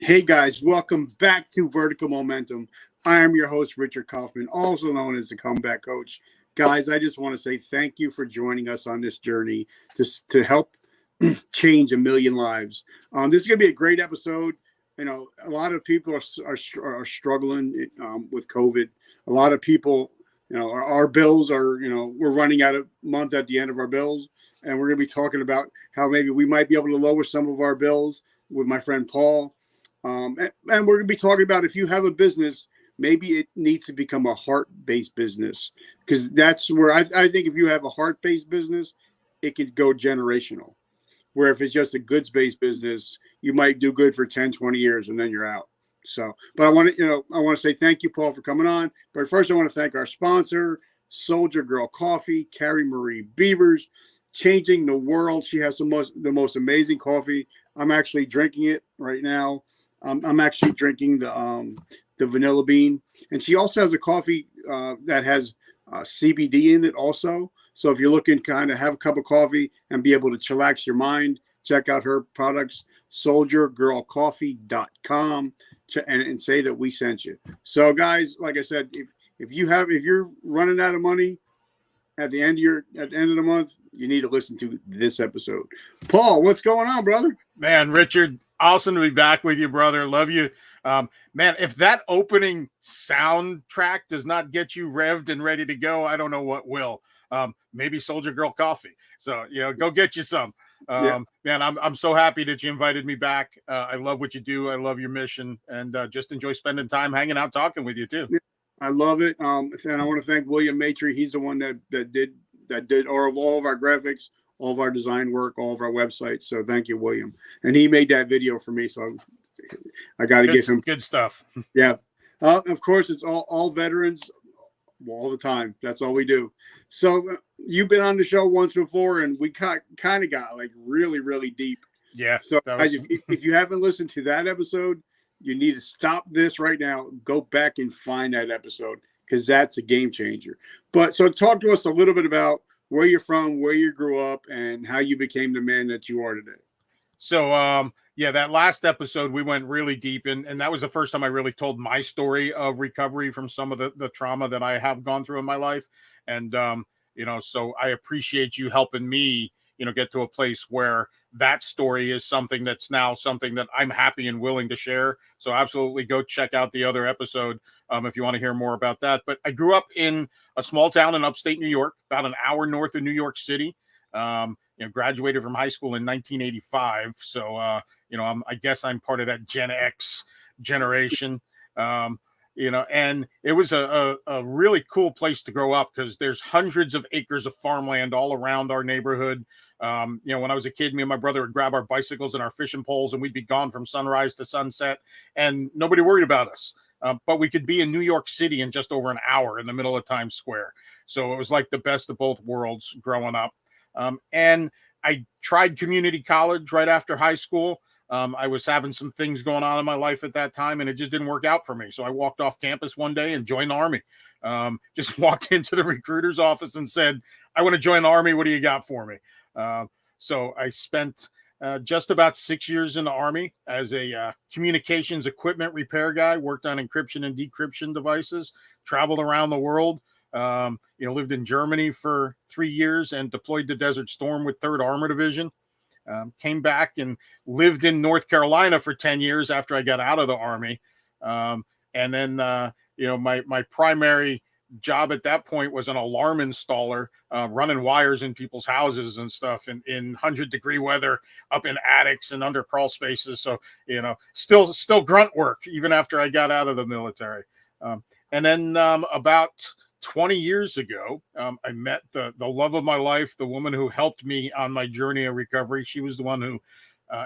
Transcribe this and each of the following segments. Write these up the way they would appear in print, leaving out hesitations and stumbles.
Hey guys, welcome back to Vertical Momentum. I am your host, Richard Kaufman, also known as the Comeback Coach. Guys, I just want to say thank you for joining us on this journey to help change a million lives. This is going to be a great episode. You know, a lot of people are struggling with COVID. A lot of people, our bills are, we're running out of month at the end of our bills. And we're going to be talking about how maybe we might be able to lower some of our bills with my friend Paul. And we're going to be talking about if you have a business, maybe it needs to become a heart-based business, because that's where I think if you have a heart-based business, it could go generational. Where if it's just a goods-based business, you might do good for 10, 20 years and then you're out. So, but I want to say thank you, Paul, for coming on. But first, I want to thank our sponsor, Soldier Girl Coffee, Carrie Marie Beavers, changing the world. She has the most amazing coffee. I'm actually drinking it right now. I'm actually drinking the vanilla bean, and she also has a coffee that has CBD in it also. So if you're looking kind of have a cup of coffee and be able to chillax your mind, check out her products, soldiergirlcoffee.com, and say that we sent you. So guys, like I said, if you're running out of money at the end of the month, you need to listen to this episode. Paul, what's going on, brother? Man, Richard, awesome to be back with you, brother. Love you. Man, if that opening soundtrack does not get you revved and ready to go, I don't know what will. Maybe Soldier Girl Coffee. So, go get you some. Man, I'm so happy that you invited me back. I love what you do. I love your mission, and just enjoy spending time hanging out, talking with you too. I love it. And I want to thank William Maitre. He's the one that did all of our graphics, all of our design work, all of our websites. So thank you, William. And he made that video for me. So I got to give him good stuff. Yeah. Of course, it's all veterans all the time. That's all we do. So you've been on the show once before, and we kind of got like really, really deep. Yeah. So guys, if you haven't listened to that episode, you need to stop this right now. Go back and find that episode, because that's a game changer. But so talk to us a little bit about where you're from, where you grew up, and how you became the man that you are today. So, that last episode, we went really deep and that was the first time I really told my story of recovery from some of the trauma that I have gone through in my life. And, so I appreciate you helping me, get to a place where that story is something that's now something that I'm happy and willing to share. So absolutely go check out the other episode if you want to hear more about that. But I grew up in a small town in upstate New York, about an hour north of New York City. Graduated from high school in 1985. So, I guess I'm part of that Gen X generation. And it was a really cool place to grow up, because there's hundreds of acres of farmland all around our neighborhood. When I was a kid, me and my brother would grab our bicycles and our fishing poles, and we'd be gone from sunrise to sunset, and nobody worried about us. But we could be in New York City in just over an hour in the middle of Times Square. So it was like the best of both worlds growing up. And I tried community college right after high school. I was having some things going on in my life at that time, and it just didn't work out for me. So I walked off campus one day and joined the Army. Just walked into the recruiter's office and said, I want to join the Army. What do you got for me? So I spent just about 6 years in the Army as a communications equipment repair guy, worked on encryption and decryption devices, traveled around the world. Lived in Germany for 3 years and deployed to Desert Storm with 3rd Armor Division. Came back and lived in North Carolina for 10 years after I got out of the Army. And then, my primary job at that point was an alarm installer, running wires in people's houses and stuff in 100-degree weather, up in attics and under crawl spaces. So, still grunt work even after I got out of the military. And then about 20 years ago, I met the love of my life, the woman who helped me on my journey of recovery. She was the one who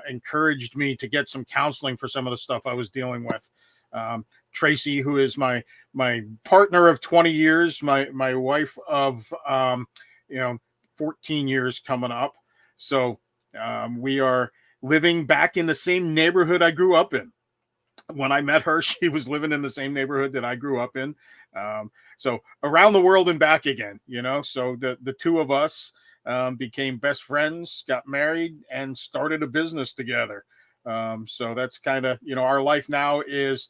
encouraged me to get some counseling for some of the stuff I was dealing with. Tracy, who is my partner of 20 years, my wife of 14 years coming up. So we are living back in the same neighborhood I grew up in. When I met her, she was living in the same neighborhood that I grew up in. So around the world and back again, so the two of us became best friends, got married, and started a business together. So that's kind of, our life now is,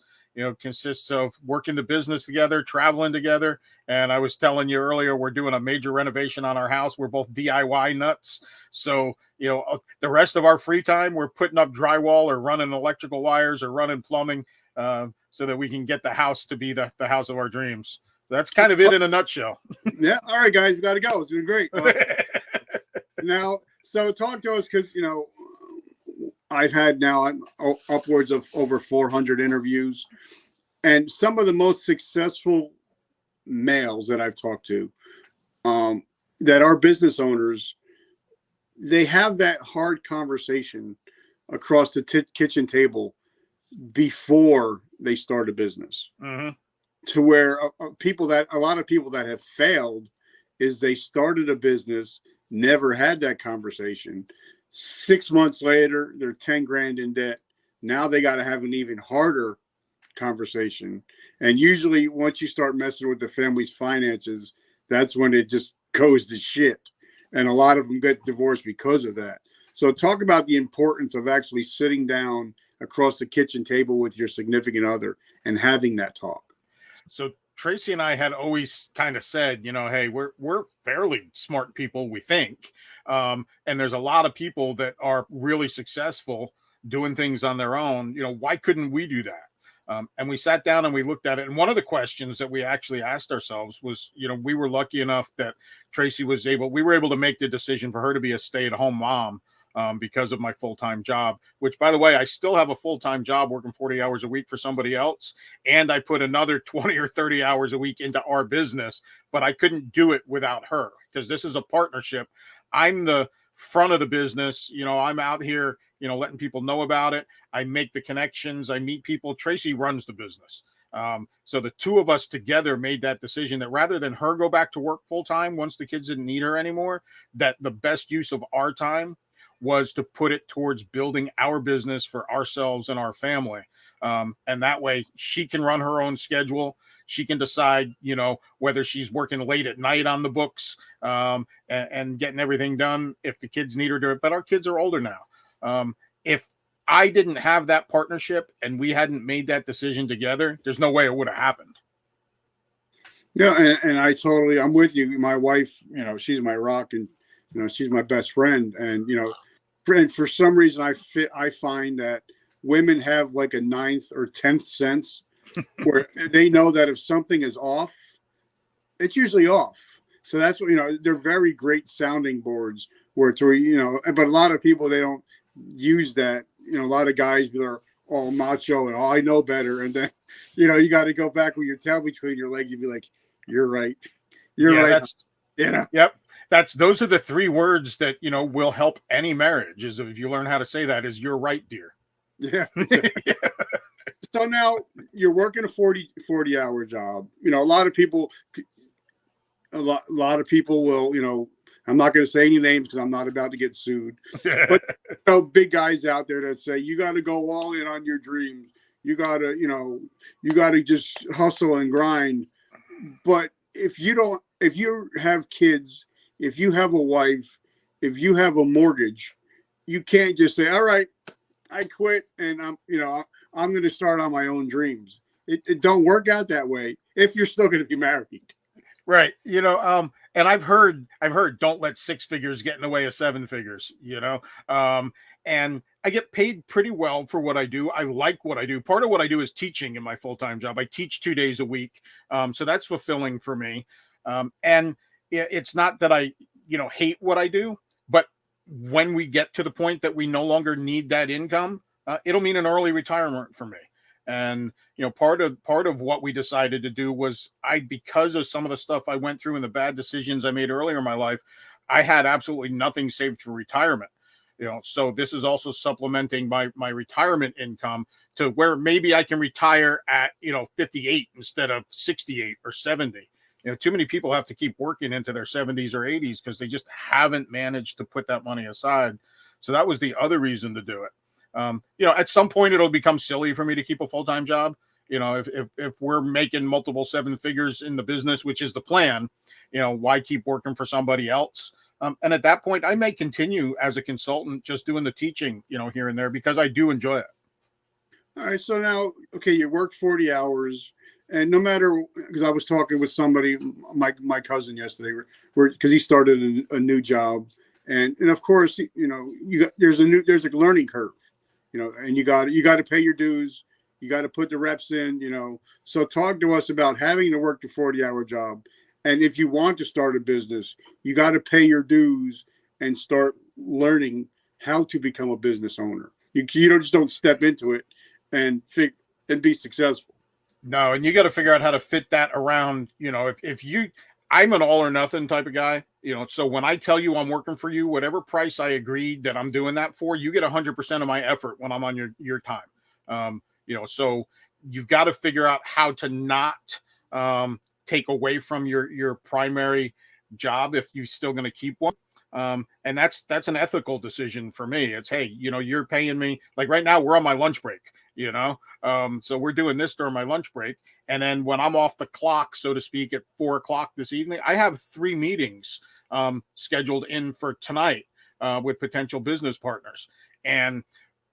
consists of working the business together, traveling together. And I was telling you earlier, we're doing a major renovation on our house. We're both DIY nuts. So, the rest of our free time, we're putting up drywall or running electrical wires or running plumbing, so that we can get the house to be the house of our dreams. That's kind of it in a nutshell. Yeah. All right, guys, we got to go. It's been great. Now, so talk to us, because, I've had now upwards of over 400 interviews, and some of the most successful males that I've talked to, that are business owners, they have that hard conversation across the kitchen table before they start a business. Mm-hmm. To where a lot of people that have failed is they started a business, never had that conversation. 6 months later, they're 10 grand in debt. Now they got to have an even harder conversation. And usually once you start messing with the family's finances, that's when it just goes to shit. And a lot of them get divorced because of that. So talk about the importance of actually sitting down across the kitchen table with your significant other and having that talk. So Tracy and I had always kind of said, hey, we're fairly smart people, we think. And there's a lot of people that are really successful doing things on their own. Why couldn't we do that? And we sat down and we looked at it. And one of the questions that we actually asked ourselves was, we were lucky enough that Tracy we were able to make the decision for her to be a stay-at-home mom, because of my full-time job, which, by the way, I still have a full-time job working 40 hours a week for somebody else. And I put another 20 or 30 hours a week into our business, but I couldn't do it without her, because this is a partnership. I'm the front of the business. I'm out here, letting people know about it. I make the connections. I meet people. Tracy runs the business. So the two of us together made that decision that rather than her go back to work full-time once the kids didn't need her anymore, that the best use of our time was to put it towards building our business for ourselves and our family. And that way she can run her own schedule. She can decide, whether she's working late at night on the books, and getting everything done if the kids need her to. But our kids are older now. If I didn't have that partnership and we hadn't made that decision together, there's no way it would have happened. Yeah. And I'm with you. My wife, she's my rock, and, she's my best friend. And, for some reason I find that women have like a 9th or 10th sense where they know that if something is off, it's usually off. So that's what, they're very great sounding boards but a lot of people, they don't use that. A lot of guys are all macho and I know better. And then, you got to go back with your tail between your legs. You'd be like, you're right. You're right. Yep. Those are the 3 words that, will help any marriage, is if you learn how to say that, is you're right, dear. Yeah. Yeah. So now you're working a 40-hour job. A lot of people will, I'm not going to say any names because I'm not about to get sued, but big guys out there that say, you got to go all in on your dreams. You got to just hustle and grind. But if you have kids, if you have a wife, if you have a mortgage, you can't just say, all right, I quit and I'm going to start on my own dreams. It don't work out that way if you're still going to be married. Right. And I've heard don't let 6 figures get in the way of 7 figures, and I get paid pretty well for what I do. I like what I do. Part of what I do is teaching in my full-time job. I teach 2 days a week. So that's fulfilling for me. And it's not that I, hate what I do, but when we get to the point that we no longer need that income, it'll mean an early retirement for me. And, part of what we decided to do was because of some of the stuff I went through and the bad decisions I made earlier in my life, I had absolutely nothing saved for retirement. So this is also supplementing my retirement income to where maybe I can retire at, 58 instead of 68 or 70. Too many people have to keep working into their 70s or 80s because they just haven't managed to put that money aside. So that was the other reason to do it. At some point it'll become silly for me to keep a full-time job. If we're making multiple 7 figures in the business, which is the plan, why keep working for somebody else? And at that point, I may continue as a consultant, just doing the teaching, here and there, because I do enjoy it. All right. So now, okay, you work 40 hours, and no matter, because I was talking with somebody, my cousin yesterday, because he started a new job, and of course, there's a learning curve, and you got to pay your dues, you got to put the reps in, So talk to us about having to work the 40-hour job, and if you want to start a business, you got to pay your dues and start learning how to become a business owner. You don't step into it and be successful. No, and you got to figure out how to fit that around, I'm an all or nothing type of guy, so when I tell you I'm working for you, whatever price I agreed that I'm doing that for, you get 100% of my effort when I'm on your time. So you've got to figure out how to not take away from your primary job if you're still going to keep one. And that's an ethical decision for me. It's, hey, you're paying me, like right now we're on my lunch break, so we're doing this during my lunch break. And then when I'm off the clock, so to speak, at 4:00 this evening, I have 3 meetings scheduled in for tonight with potential business partners. And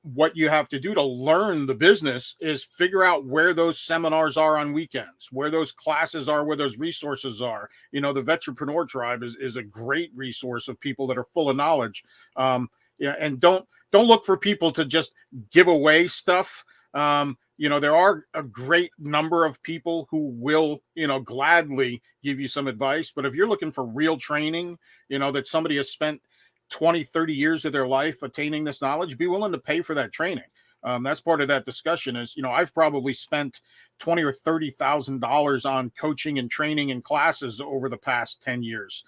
what you have to do to learn the business is figure out where those seminars are on weekends, where those classes are, where those resources are. The Vetprenuer Tribe is a great resource of people that are full of knowledge. And don't look for people to just give away stuff. There are a great number of people who will, gladly give you some advice. But if you're looking for real training, that somebody has spent 20, 30 years of their life attaining this knowledge, be willing to pay for that training. That's part of that discussion is, I've probably spent $20,000 or $30,000 on coaching and training and classes over the past 10 years.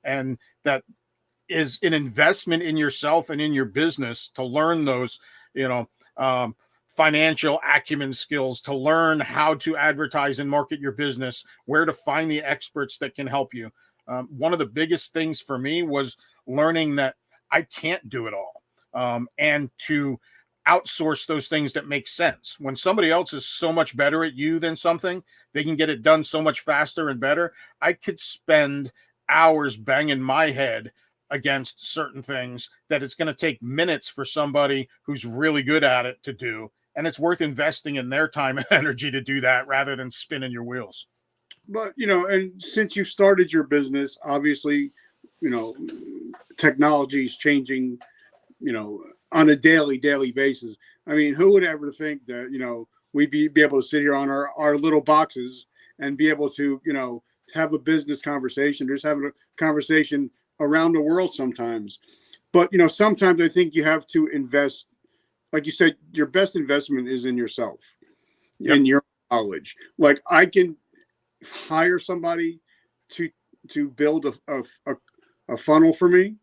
And that is an investment in yourself and in your business to learn those, financial acumen skills, to learn how to advertise and market your business, where to find the experts that can help you. One of the biggest things for me was learning that I can't do it all, and to outsource those things that make sense. When somebody else is so much better at you than something, they can get it done so much faster and better. I could spend hours banging my head against certain things that it's going to take minutes for somebody who's really good at it to do. And it's worth investing in their time and energy to do that rather than spinning your wheels. But, and since you started your business, obviously, technology is changing, on a daily basis. I mean, who would ever think that, we'd be able to sit here on our little boxes and be able to, have a business conversation, just have a conversation around the world sometimes. But, sometimes I think you have to invest. Like you said, your best investment is in yourself, in your knowledge. Like I can hire somebody to build a funnel for me,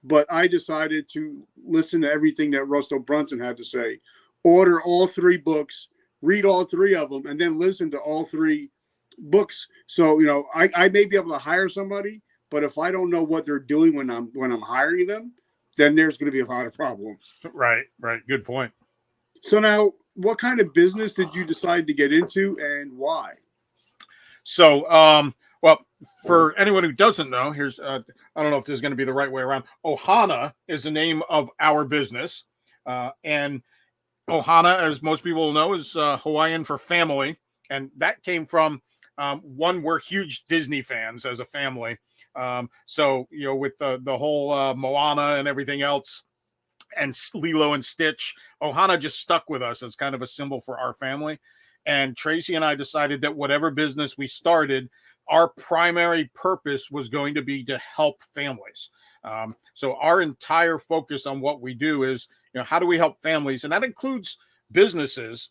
but I decided to listen to everything that Russell Brunson had to say, order all 3 books, read all 3 of them, and then listen to all 3 books. So, I may be able to hire somebody, but if I don't know what they're doing when I'm hiring them, then there's going to be a lot of problems. Right. Good point. So now, what kind of business did you decide to get into and why? So, well, for anyone who doesn't know, here's, I don't know if this is going to be the right way around. Ohana is the name of our business. And Ohana, as most people know, is Hawaiian for family. And that came from, one, we're huge Disney fans as a family. So, with the whole Moana and everything else and Lilo and Stitch, Ohana just stuck with us as kind of a symbol for our family. And Tracy and I decided that whatever business we started, our primary purpose was going to be to help families. So our entire focus on what we do is, how do we help families? And that includes businesses,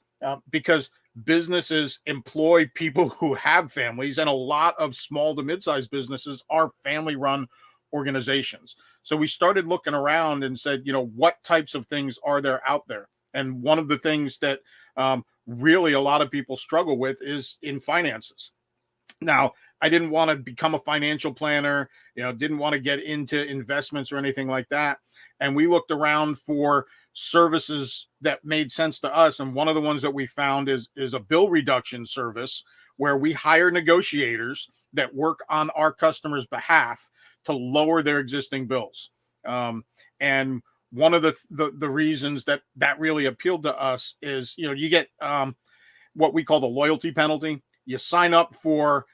because businesses employ people who have families, and a lot of small to mid-sized businesses are family-run organizations. So we started looking around and said, what types of things are there out there? And one of the things that really a lot of people struggle with is in finances. Now, I didn't want to become a financial planner, didn't want to get into investments or anything like that. And we looked around for services that made sense to us. And one of the ones that we found is a bill reduction service where we hire negotiators that work on our customers' behalf to lower their existing bills. And one of the reasons that really appealed to us is, you get what we call the loyalty penalty. You sign up for,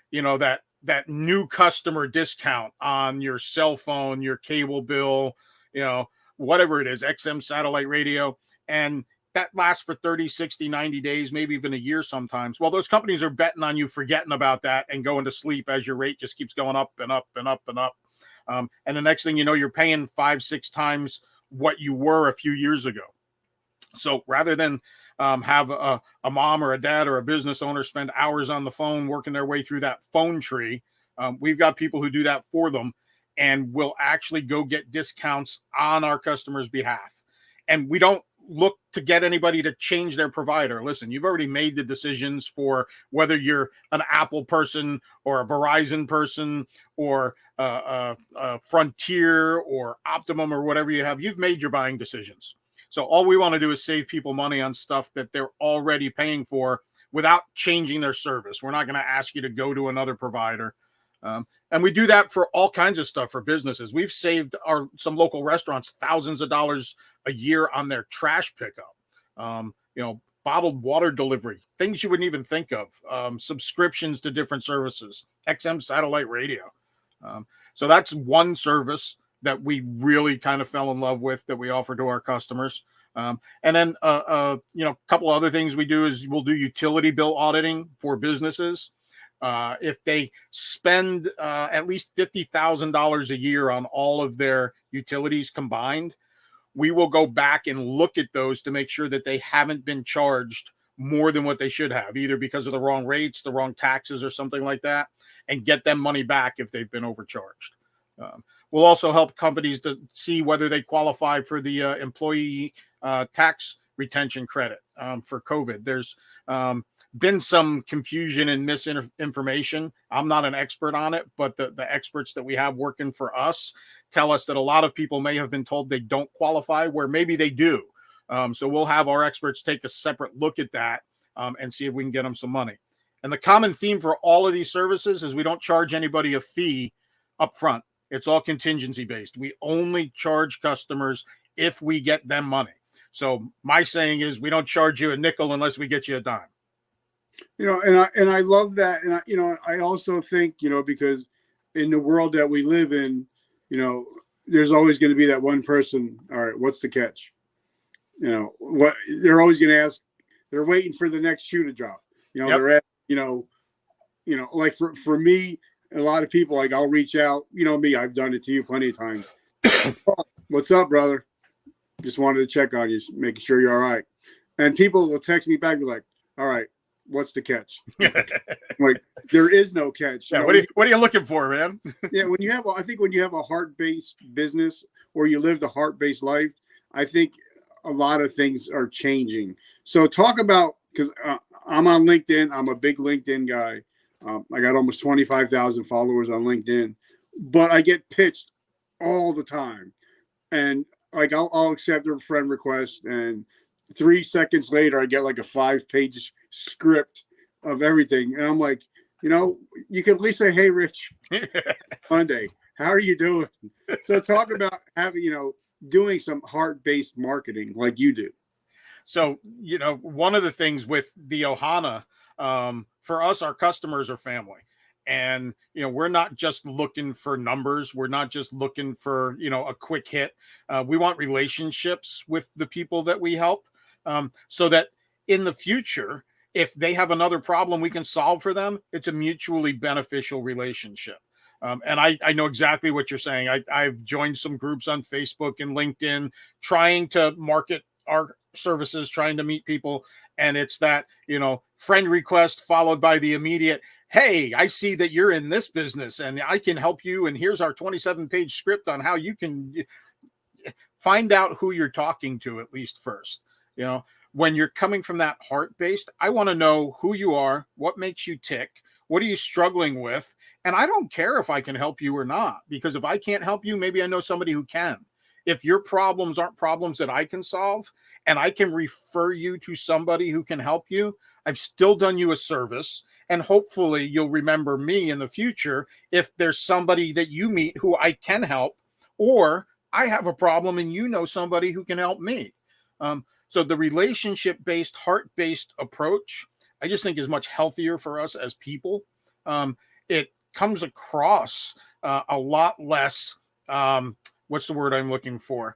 that new customer discount on your cell phone, your cable bill, whatever it is, XM satellite radio. And that lasts for 30, 60, 90 days, maybe even a year sometimes. Well, those companies are betting on you forgetting about that and going to sleep as your rate just keeps going up and up and up and up. And the next thing you know, you're paying 5-6 times what you were a few years ago. So rather than have a mom or a dad or a business owner spend hours on the phone working their way through that phone tree, we've got people who do that for them and will actually go get discounts on our customers' behalf. And we don't look to get anybody to change their provider. Listen, you've already made the decisions for whether you're an Apple person or a Verizon person or a Frontier or Optimum or whatever you have. You've made your buying decisions. So all we want to do is save people money on stuff that they're already paying for without changing their service. We're not going to ask you to go to another provider. And we do that for all kinds of stuff for businesses. We've saved some local restaurants thousands of dollars a year on their trash pickup, bottled water delivery, things you wouldn't even think of, subscriptions to different services, XM satellite radio. So that's one service that we really kind of fell in love with that we offer to our customers. And then, a couple of other things we do is we'll do utility bill auditing for businesses. If they spend at least $50,000 a year on all of their utilities combined, we will go back and look at those to make sure that they haven't been charged more than what they should have, either because of the wrong rates, the wrong taxes, or something like that, and get them money back if they've been overcharged. We'll also help companies to see whether they qualify for the employee tax retention credit for COVID. There's been some confusion and misinformation. I'm not an expert on it, but the experts that we have working for us tell us that a lot of people may have been told they don't qualify, where maybe they do. So we'll have our experts take a separate look at that and see if we can get them some money. And the common theme for all of these services is we don't charge anybody a fee up front. It's all contingency based. We only charge customers if we get them money. So my saying is we don't charge you a nickel unless we get you a dime. And I love that. And I also think, because in the world that we live in, there's always going to be that one person. All right, what's the catch? What they're always going to ask. They're waiting for the next shoe to drop. Yep. They're at, like for me, a lot of people, like I'll reach out, me, I've done it to you plenty of times. What's up, brother? Just wanted to check on you, making sure you're all right. And people will text me back and be like, all right, what's the catch? Like, there is no catch. Yeah, what are you looking for, man? Yeah, I think when you have a heart-based business or you live the heart-based life, I think a lot of things are changing. So talk about, because I'm on LinkedIn. I'm a big LinkedIn guy. I got almost 25,000 followers on LinkedIn, but I get pitched all the time. And like, I'll accept a friend request, and 3 seconds later, I get like a 5-page script of everything. And I'm like, you can at least say, hey, Rich, Monday, how are you doing? So talk about having, doing some heart-based marketing like you do. So, one of the things with the Ohana, for us, our customers are family. And, we're not just looking for numbers. We're not just looking for, a quick hit. We want relationships with the people that we help, so that in the future, if they have another problem we can solve for them, it's a mutually beneficial relationship. And I know exactly what you're saying. I've joined some groups on Facebook and LinkedIn trying to market our services, trying to meet people. And it's that, friend request followed by the immediate, hey, I see that you're in this business and I can help you. And here's our 27-page script on how you can find out who you're talking to, at least first. When you're coming from that heart-based, I want to know who you are, what makes you tick, what are you struggling with? And I don't care if I can help you or not, because if I can't help you, maybe I know somebody who can. if your problems aren't problems that I can solve and I can refer you to somebody who can help you, I've still done you a service. And hopefully you'll remember me in the future if there's somebody that you meet who I can help, or I have a problem and you know somebody who can help me. So the relationship-based, heart-based approach, I just think is much healthier for us as people. It comes across a lot less, what's the word I'm looking for?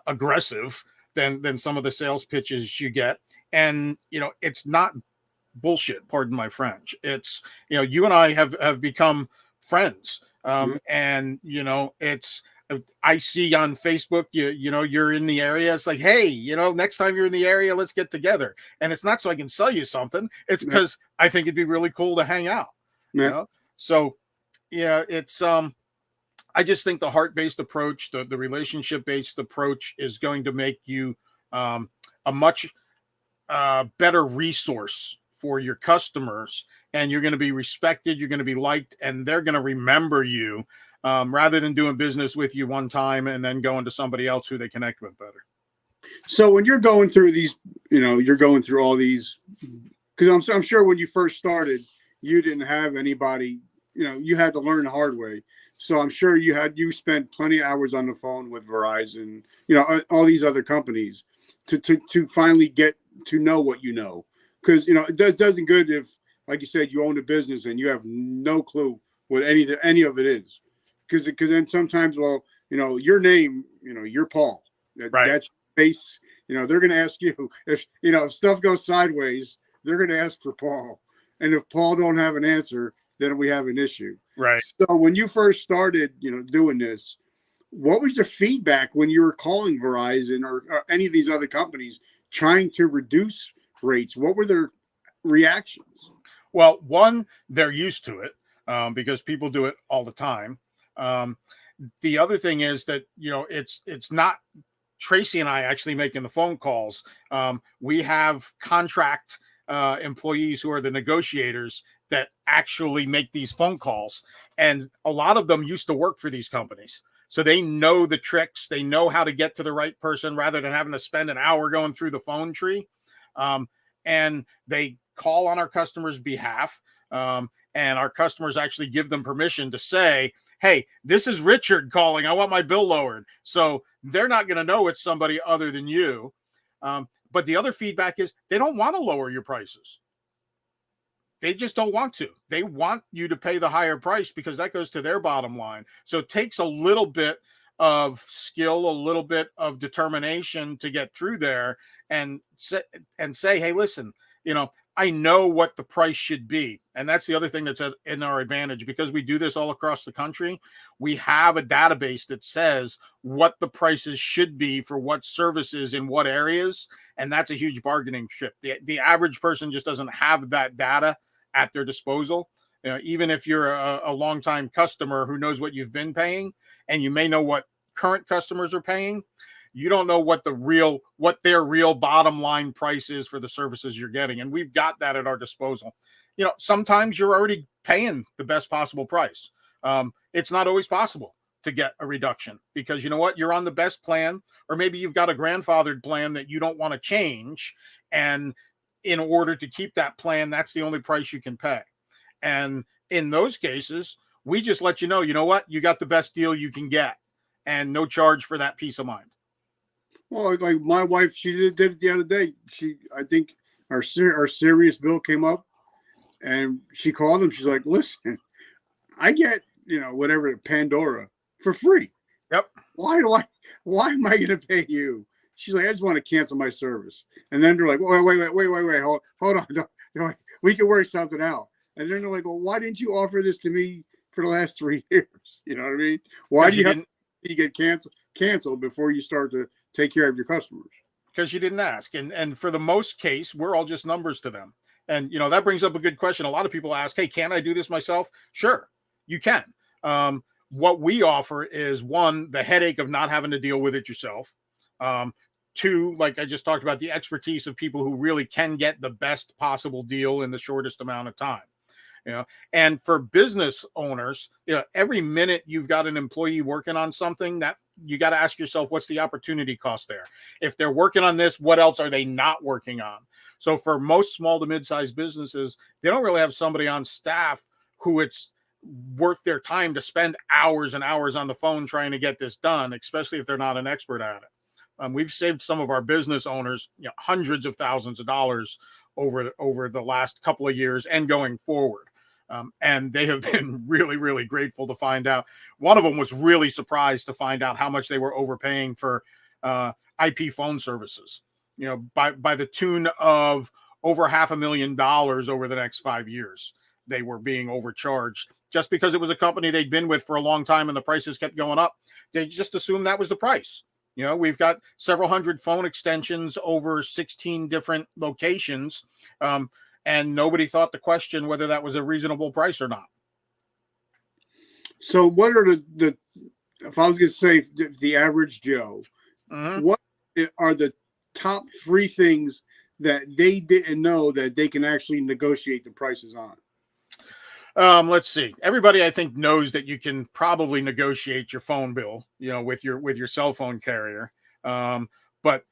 Aggressive than some of the sales pitches you get. And, it's not bullshit, pardon my French. It's, you and I have become friends. And, it's, I see on Facebook, you're in the area. It's like, hey, next time you're in the area, let's get together. And it's not so I can sell you something. It's because I think it'd be really cool to hang out. So yeah, it's I just think the heart-based approach, the relationship-based approach is going to make you a much better resource for your customers, and you're going to be respected, you're going to be liked, and they're going to remember you rather than doing business with you one time and then going to somebody else who they connect with better. So when you're going through these, you're going through all these, because I'm sure when you first started, you didn't have anybody, you had to learn the hard way. So I'm sure you spent plenty of hours on the phone with Verizon, all these other companies to finally get to know what you know. Because, it doesn't good if, like you said, you own a business and you have no clue what any of it is. Because then sometimes, your name, you're Paul. That's face. They're going to ask you if stuff goes sideways, they're going to ask for Paul. And if Paul don't have an answer, then we have an issue. Right. So when you first started, doing this, what was the feedback when you were calling Verizon or any of these other companies trying to reduce rates? What were their reactions? Well, one, they're used to it because people do it all the time. The other thing is that, it's not Tracy and I actually making the phone calls. We have contract employees who are the negotiators that actually make these phone calls. And a lot of them used to work for these companies. So they know the tricks. They know how to get to the right person rather than having to spend an hour going through the phone tree. And they call on our customers' behalf. And our customers actually give them permission to say, hey, this is Richard calling. I want my bill lowered. So they're not going to know it's somebody other than you. But the other feedback is they don't want to lower your prices. They just don't want to. They want you to pay the higher price because that goes to their bottom line. So it takes a little bit of skill, a little bit of determination to get through there and say, hey, listen, I know what the price should be. And that's the other thing that's in our advantage because we do this all across the country. We have a database that says what the prices should be for what services in what areas. And that's a huge bargaining chip. The average person just doesn't have that data at their disposal. Even if you're a longtime customer who knows what you've been paying, and you may know what current customers are paying, you don't know what their real bottom line price is for the services you're getting. And we've got that at our disposal. Sometimes you're already paying the best possible price. It's not always possible to get a reduction because you're on the best plan, or maybe you've got a grandfathered plan that you don't want to change. And in order to keep that plan, that's the only price you can pay. And in those cases, we just let you know what, you got the best deal you can get and no charge for that peace of mind. Well, like my wife, she did it the other day. I think our serious bill came up and she called him. She's like, listen, I get, whatever, Pandora for free. Yep. Why am I going to pay you? She's like, I just want to cancel my service. And then they're like, wait, hold on. We can work something out. And then they're like, well, why didn't you offer this to me for the last 3 years? You know what I mean? Why do you have to get canceled before you start to take care of your customers? Because you didn't ask. And for the most case, we're all just numbers to them. And, that brings up a good question. A lot of people ask, hey, can I do this myself? Sure, you can. What we offer is, one, the headache of not having to deal with it yourself. Two, like I just talked about, the expertise of people who really can get the best possible deal in the shortest amount of time. And for business owners, every minute you've got an employee working on something, you got to ask yourself, what's the opportunity cost there? If they're working on this, what else are they not working on? So for most small to mid-sized businesses, they don't really have somebody on staff who it's worth their time to spend hours and hours on the phone trying to get this done, especially if they're not an expert at it. We've saved some of our business owners, hundreds of thousands of dollars over the last couple of years and going forward. And they have been really, really grateful to find out. One of them was really surprised to find out how much they were overpaying for IP phone services, by the tune of over $500,000 over the next 5 years. They were being overcharged just because it was a company they'd been with for a long time and the prices kept going up. They just assumed that was the price. We've got several hundred phone extensions over 16 different locations. And nobody thought to question whether that was a reasonable price or not. So what are the if I was going to say the average Joe, what are the top 3 things that they didn't know that they can actually negotiate the prices on? Let's see. Everybody, I think, knows that you can probably negotiate your phone bill, with your cell phone carrier. But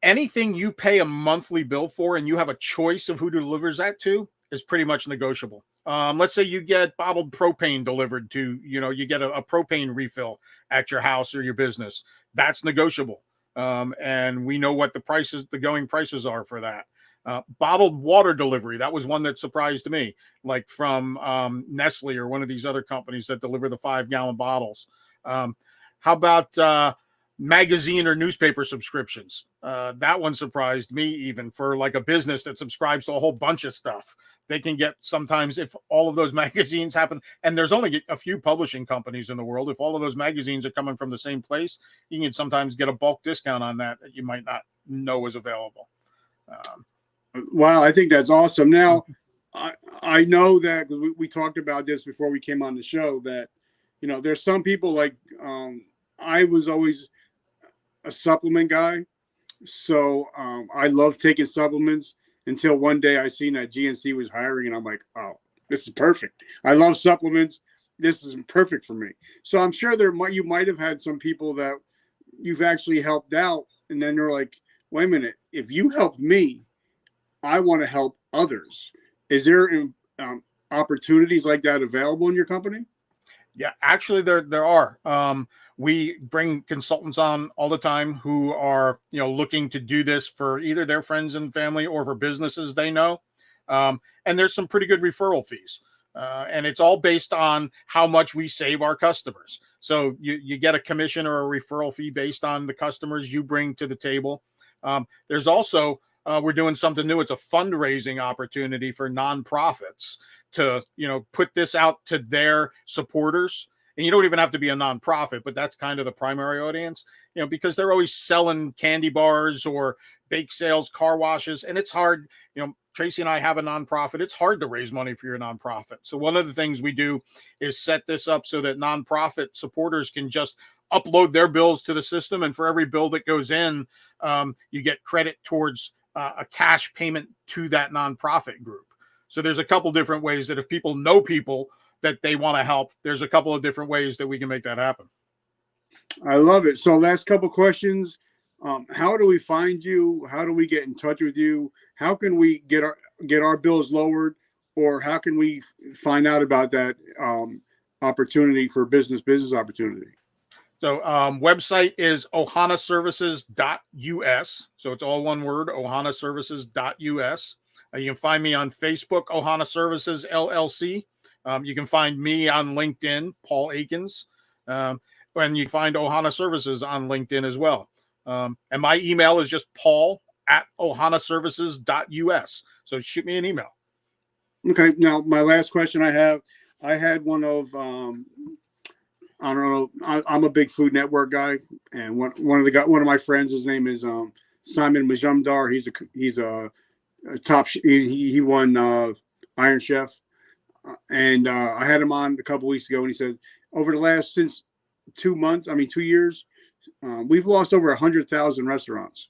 anything you pay a monthly bill for and you have a choice of who delivers that to is pretty much negotiable. Let's say you get bottled propane delivered to, you get a propane refill at your house or your business. That's negotiable. And we know what the going prices are for that. Bottled water delivery. That was one that surprised me, like from Nestle or one of these other companies that deliver the 5-gallon bottles. How about magazine or newspaper subscriptions? That one surprised me, even for like a business that subscribes to a whole bunch of stuff. They can get, sometimes, if all of those magazines happen, and there's only a few publishing companies in the world, if all of those magazines are coming from the same place, you can sometimes get a bulk discount on that you might not know is available. Wow, I think that's awesome. Now, I know that we talked about this before we came on the show, that there's some people like I was always a supplement guy, so I love taking supplements until one day I seen that GNC was hiring, and I'm like, oh, this is perfect. I love supplements. This is perfect for me. So I'm sure you might have had some people that you've actually helped out, and then they're like, wait a minute, if you helped me, I want to help others. Is there opportunities like that available in your company? Yeah, actually there are. We bring consultants on all the time who are, looking to do this for either their friends and family or for businesses they know. And there's some pretty good referral fees. And it's all based on how much we save our customers. So you get a commission or a referral fee based on the customers you bring to the table. There's also, we're doing something new. It's a fundraising opportunity for nonprofits to, put this out to their supporters. And you don't even have to be a nonprofit, but that's kind of the primary audience, because they're always selling candy bars or bake sales, car washes. And it's hard, Tracy and I have a nonprofit. It's hard to raise money for your nonprofit. So one of the things we do is set this up so that nonprofit supporters can just upload their bills to the system. And for every bill that goes in, you get credit towards a cash payment to that nonprofit group. So there's a couple different ways that if people know people that they want to help, there's a couple of different ways that we can make that happen. I love it. So last couple questions. How do we find you? How do we get in touch with you? How can we get our bills lowered, or how can we find out about that opportunity for business opportunity? So website is ohanaservices.us. So it's all one word, ohanaservices.us. You can find me on Facebook, Ohana Services LLC. You can find me on LinkedIn, Paul Akins. And you can find Ohana Services on LinkedIn as well. And my email is just paul@ohanaservices.us. So shoot me an email. Okay. Now, my last question I had one of, I don't know. I'm a big Food Network guy, and one of my friends, his name is Simon Majumdar. He's a top. He won Iron Chef, and I had him on a couple weeks ago, and he said over the last since 2 years, we've lost over 100,000 restaurants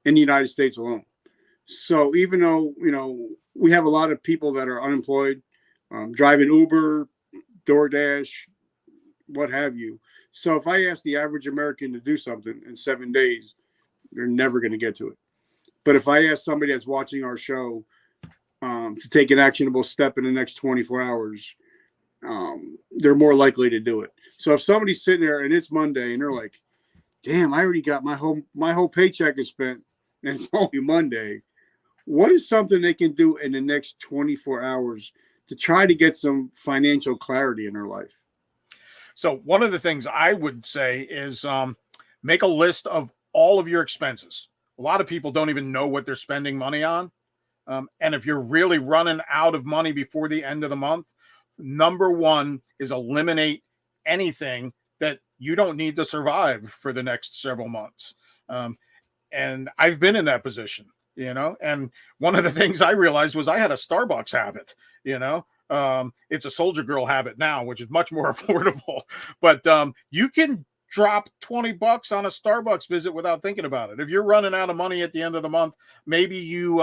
in the United States alone. So even though we have a lot of people that are unemployed, driving Uber, DoorDash, what have you. So if I ask the average American to do something in 7 days, they're never going to get to it. But if I ask somebody that's watching our show to take an actionable step in the next 24 hours, they're more likely to do it. So if somebody's sitting there and it's Monday and they're like, damn, I already got my whole paycheck is spent and it's only Monday. What is something they can do in the next 24 hours to try to get some financial clarity in their life? So one of the things I would say is make a list of all of your expenses. A lot of people don't even know what they're spending money on. And if you're really running out of money before the end of the month, number one is eliminate anything that you don't need to survive for the next several months. And I've been in that position, and one of the things I realized was I had a Starbucks habit, it's a Soldier Girl habit now, which is much more affordable, but you can drop $20 on a Starbucks visit without thinking about it. If you're running out of money at the end of the month, maybe you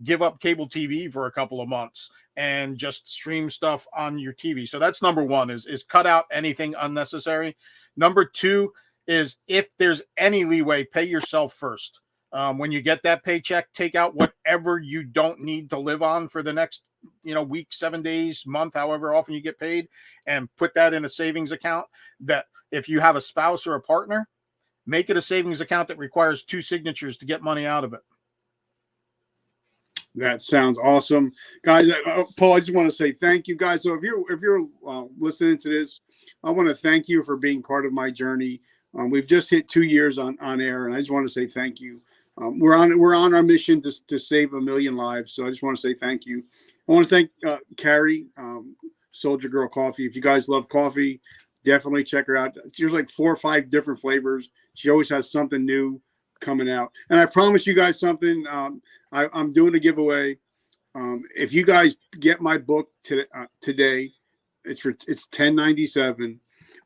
give up cable TV for a couple of months and just stream stuff on your TV. So that's number one is cut out anything unnecessary. Number two is if there's any leeway, pay yourself first. When you get that paycheck, take out whatever you don't need to live on for the next week, 7 days, month, however often you get paid, and put that in a savings account. That if you have a spouse or a partner, make it a savings account that requires 2 signatures to get money out of it. That sounds awesome, guys. Paul, I just want to say thank you, guys. So if you're listening to this, I want to thank you for being part of my journey. We've just hit 2 years on air, and I just want to say thank you. We're on our mission to save 1 million lives. So I just want to say thank you. I want to thank Carrie, Soldier Girl Coffee. If you guys love coffee, definitely check her out. There's like 4 or 5 different flavors. She always has something new coming out. And I promise you guys something. I'm doing a giveaway. If you guys get my book today, it's $10.97.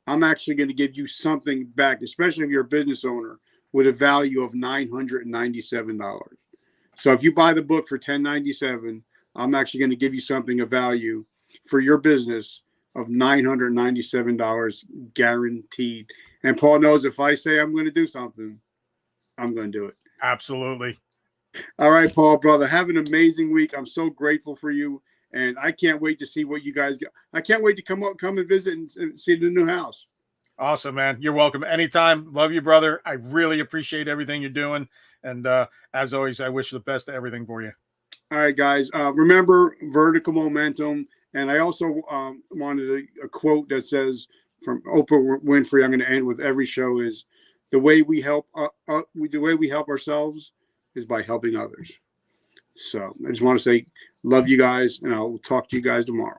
I'm actually going to give you something back, especially if you're a business owner, with a value of $997. So if you buy the book for $10.97, I'm actually going to give you something of value for your business of $997 guaranteed. And Paul knows if I say I'm going to do something, I'm going to do it. Absolutely. All right, Paul, brother, have an amazing week. I'm so grateful for you. And I can't wait to see what you guys get. I can't wait to come and visit and see the new house. Awesome, man. You're welcome anytime. Love you, brother. I really appreciate everything you're doing. And as always, I wish the best of everything for you. All right, guys. Remember vertical momentum. And I also wanted a quote that says from Oprah Winfrey. I'm going to end with every show is the way we help ourselves is by helping others. So I just want to say, love you guys, and I'll talk to you guys tomorrow.